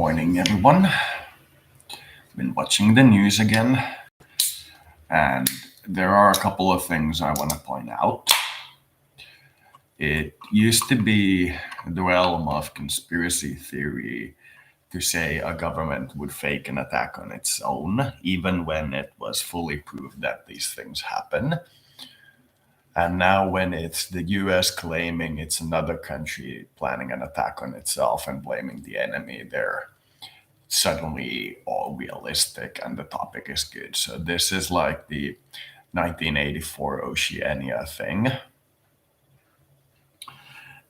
morning, everyone. Been watching the news again, and there are a couple of things I want to point out. It used to be the realm of conspiracy theory to say a government would fake an attack on its own, even when it was fully proved that these things happen. And now, when it's the US claiming it's another country planning an attack on itself and blaming the enemy, they're suddenly all realistic and the topic is good. So this is like the 1984 Oceania thing,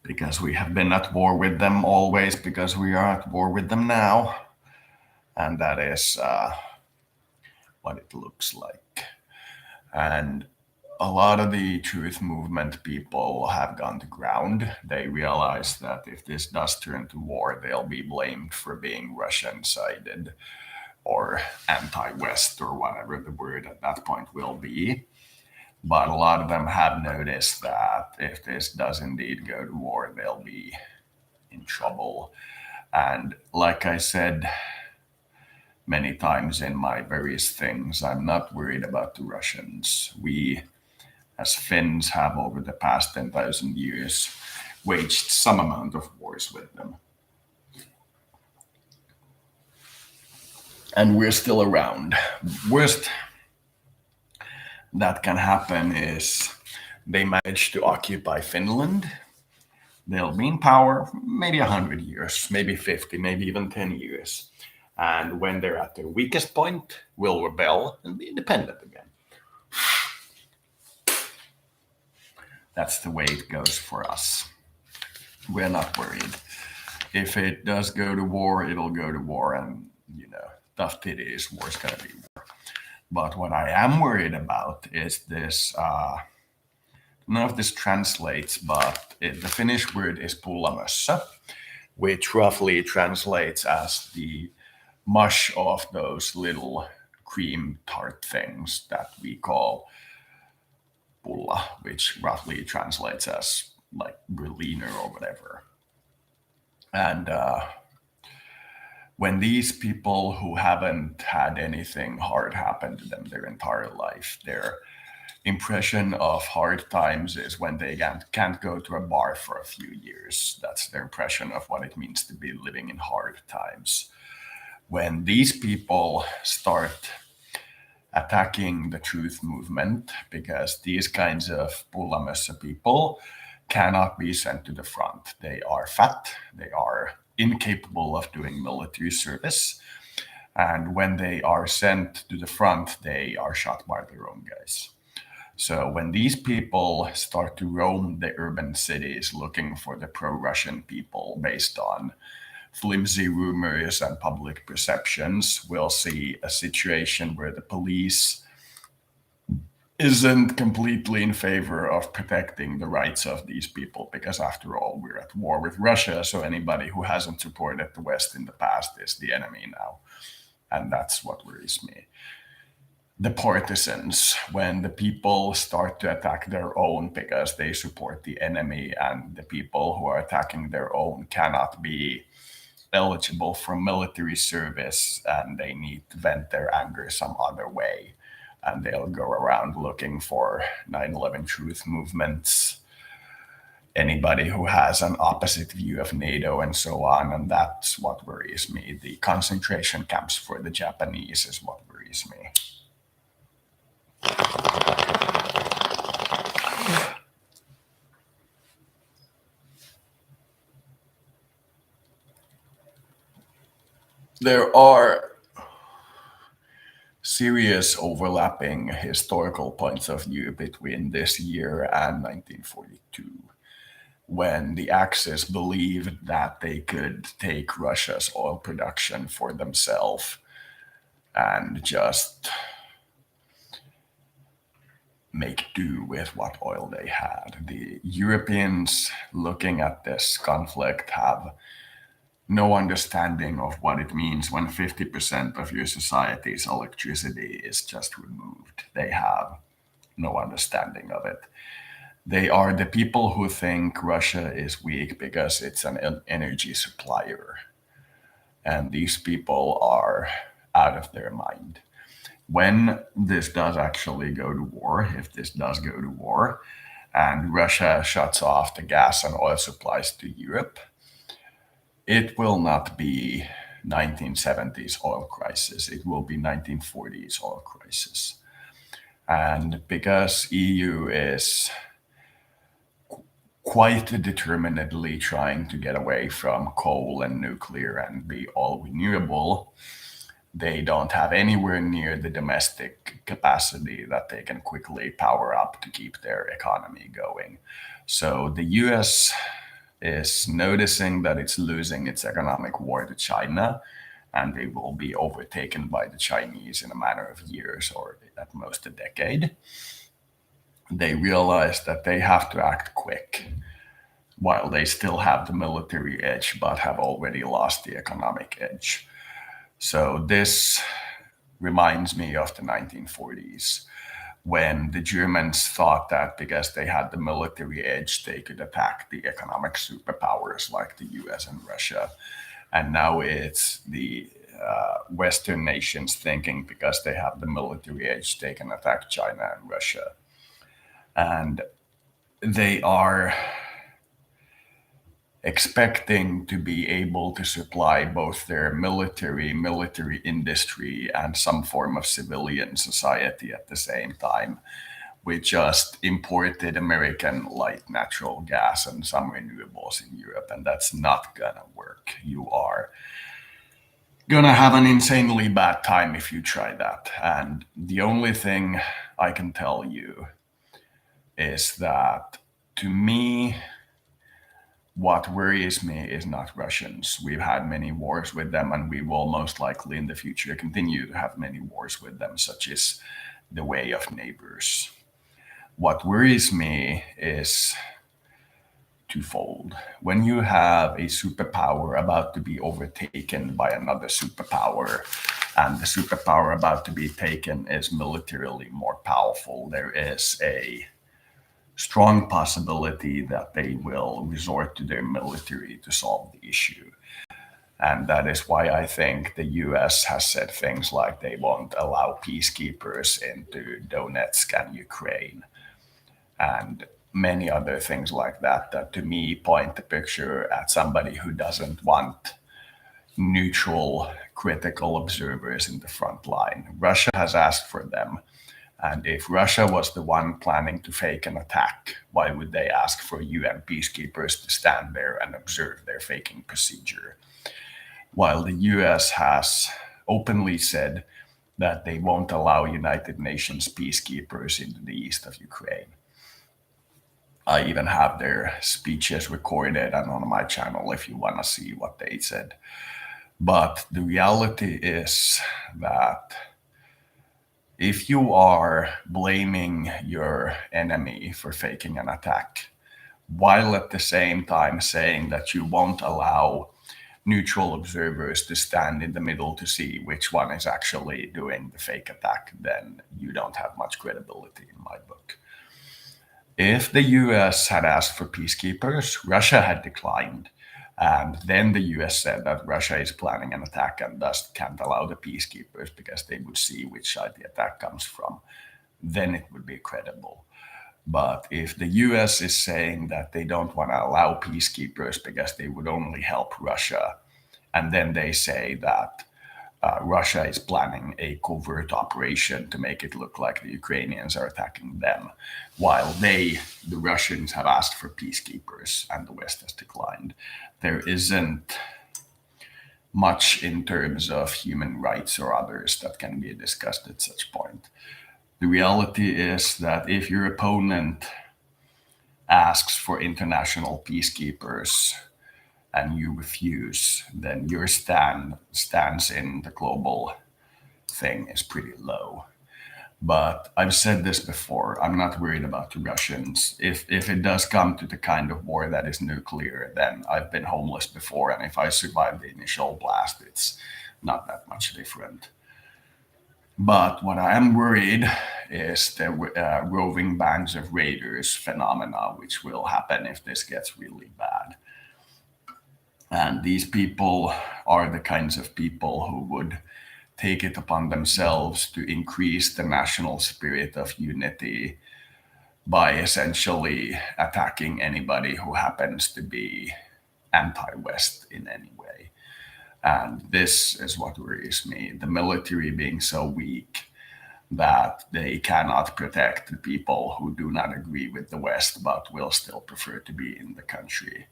because we have been at war with them always, because we are at war with them now. And that is what it looks like. And a lot of the truth movement people have gone to ground. They realize that if this does turn to war, they'll be blamed for being Russian sided or anti West or whatever the word at that point will be. But a lot of them have noticed that if this does indeed go to war, they'll be in trouble. And like I said many times in my various things, I'm not worried about the Russians. We, as Finns, have over the past 10,000 years waged some amount of wars with them. And we're still around. Worst that can happen is they manage to occupy Finland. They'll be in power maybe 100 years, maybe 50, maybe even 10 years. And when they're at their weakest point, we'll rebel and be independent again. That's the way it goes for us. We're not worried. If it does go to war, it'll go to war, and tough titties, war's gonna be war. But what I am worried about is this. None of this translates, but the Finnish word is pullamössä, which roughly translates as the mush of those little cream tart things that we call pulla, which roughly translates as like Berliner or whatever. And when these people who haven't had anything hard happen to them their entire life, their impression of hard times is when they can't go to a bar for a few years. That's their impression of what it means to be living in hard times. When these people start attacking the truth movement, because these kinds of pullamössä people cannot be sent to the front. They are fat, they are incapable of doing military service, and when they are sent to the front, they are shot by their own guys. So when these people start to roam the urban cities looking for the pro-Russian people based on flimsy rumors and public perceptions, we'll see a situation where the police isn't completely in favor of protecting the rights of these people, because after all, we're at war with Russia, so anybody who hasn't supported the West in the past is the enemy now. And that's what worries me. The partisans, when the people start to attack their own because they support the enemy, and the people who are attacking their own cannot be eligible for military service and they need to vent their anger some other way, and they'll go around looking for 9/11 truth movements, anybody who has an opposite view of NATO and so on. And that's what worries me. The concentration camps for the Japanese is what worries me. There are serious overlapping historical points of view between this year and 1942, when the Axis believed that they could take Russia's oil production for themselves and just make do with what oil they had. The Europeans looking at this conflict have no understanding of what it means when 50% of your society's electricity is just removed. They have no understanding of it. They are the people who think Russia is weak because it's an energy supplier. and these people are out of their mind. When this does actually go to war, if this does go to war, and Russia shuts off the gas and oil supplies to Europe, it will not be 1970s oil crisis. It will be 1940s oil crisis. And because EU is quite determinedly trying to get away from coal and nuclear and be all renewable, they don't have anywhere near the domestic capacity that they can quickly power up to keep their economy going. So the US is noticing that it's losing its economic war to China, and they will be overtaken by the Chinese in a matter of years or at most a decade. They realize that they have to act quick while they still have the military edge but have already lost the economic edge. So this reminds me of the 1940s when the Germans thought that because they had the military edge, they could attack the economic superpowers like the US and Russia. And now it's the Western nations thinking because they have the military edge, they can attack China and Russia. And they are expecting to be able to supply both their military industry, and some form of civilian society at the same time with just imported American light natural gas and some renewables in Europe. And that's not gonna work. You are gonna have an insanely bad time if you try that. And the only thing I can tell you is that, to me, what worries me is not Russians. We've had many wars with them, and we will most likely in the future continue to have many wars with them, such as the way of neighbors. What worries me is twofold. When you have a superpower about to be overtaken by another superpower, and the superpower about to be taken is militarily more powerful, there is a strong possibility that they will resort to their military to solve the issue. And that is why I think the US has said things like they won't allow peacekeepers into Donetsk and Ukraine, and many other things like that, that to me point the picture at somebody who doesn't want neutral, critical observers in the front line. Russia has asked for them. And if Russia was the one planning to fake an attack, why would they ask for UN peacekeepers to stand there and observe their faking procedure? While the US has openly said that they won't allow United Nations peacekeepers into the east of Ukraine. I even have their speeches recorded and on my channel if you want to see what they said. But the reality is that if you are blaming your enemy for faking an attack, while at the same time saying that you won't allow neutral observers to stand in the middle to see which one is actually doing the fake attack, then you don't have much credibility in my book. If the US had asked for peacekeepers, Russia had declined. And then the US said that Russia is planning an attack and thus can't allow the peacekeepers because they would see which side the attack comes from. Then it would be credible. But if the US is saying that they don't want to allow peacekeepers because they would only help Russia, and then they say that Russia is planning a covert operation to make it look like the Ukrainians are attacking them, while the Russians, have asked for peacekeepers and the West has declined, there isn't much in terms of human rights or others that can be discussed at such point. The reality is that if your opponent asks for international peacekeepers and you refuse, then your stance in the global thing is pretty low. But I've said this before, I'm not worried about the Russians. If it does come to the kind of war that is nuclear, then I've been homeless before, and if I survive the initial blast, it's not that much different. But what I am worried is the roving bands of raiders phenomena, which will happen if this gets really bad. And these people are the kinds of people who would take it upon themselves to increase the national spirit of unity by essentially attacking anybody who happens to be anti West in any way. And this is what worries me, the military being so weak that they cannot protect the people who do not agree with the West but will still prefer to be in the country.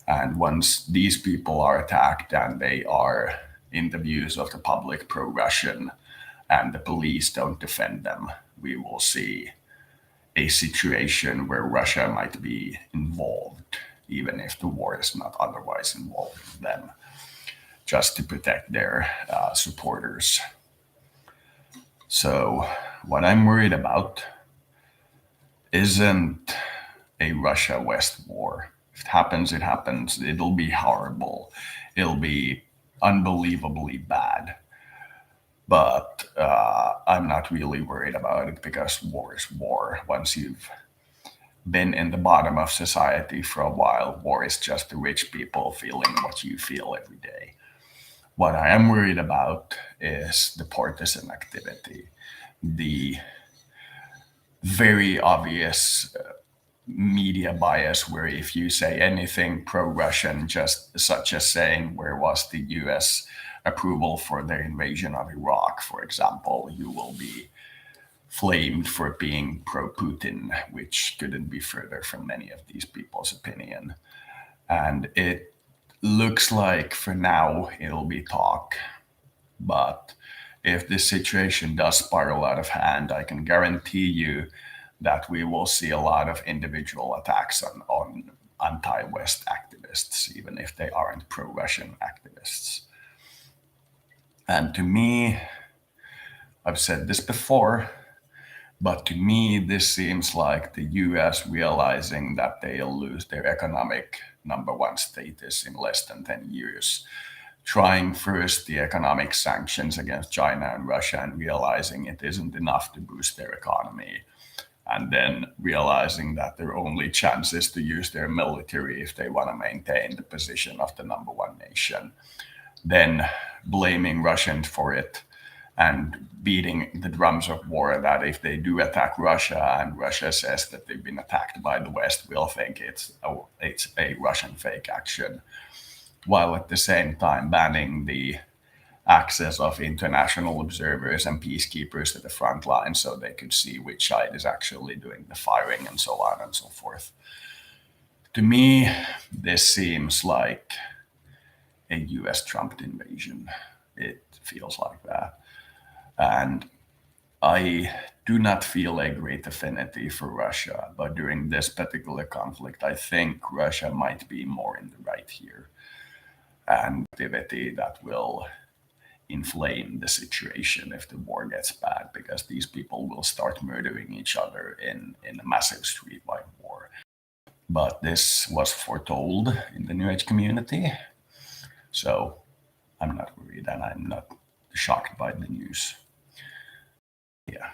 And once these people are attacked and they are, in the views of the public, pro Russian, and the police don't defend them, we will see a situation where Russia might be involved, even if the war is not otherwise involving them, just to protect their supporters. So, what I'm worried about isn't a Russia West war. If it happens, it happens. It'll be horrible. It'll be unbelievably bad. But I'm not really worried about it because war is war. Once you've been in the bottom of society for a while, war is just the rich people feeling what you feel every day. What I am worried about is the partisan activity, the very obvious media bias where if you say anything pro-Russian, just such as saying where was the US approval for their invasion of Iraq, for example, you will be flamed for being pro-Putin, which couldn't be further from many of these people's opinion. And it looks like for now it'll be talk, but if this situation does spiral out of hand, I can guarantee you that we will see a lot of individual attacks on anti West activists, even if they aren't pro Russian activists. And to me, I've said this before, but to me, this seems like the US realizing that they'll lose their economic number one status in less than 10 years. Trying first the economic sanctions against China and Russia and realizing it isn't enough to boost their economy. And then realizing that their only chance is to use their military if they want to maintain the position of the number one nation. Then blaming Russians for it and beating the drums of war that if they do attack Russia and Russia says that they've been attacked by the West, we'll think it's a Russian fake action, while at the same time banning the access of international observers and peacekeepers to the front line so they could see which side is actually doing the firing and so on and so forth. To me, this seems like a US Trump invasion. It feels like that. And I do not feel a great affinity for Russia, but during this particular conflict, I think Russia might be more in the right here. And activity that will inflame the situation if the war gets bad, because these people will start murdering each other in a massive streetwide war. But this was foretold in the New Age community, so I'm not worried and I'm not shocked by the news. Yeah.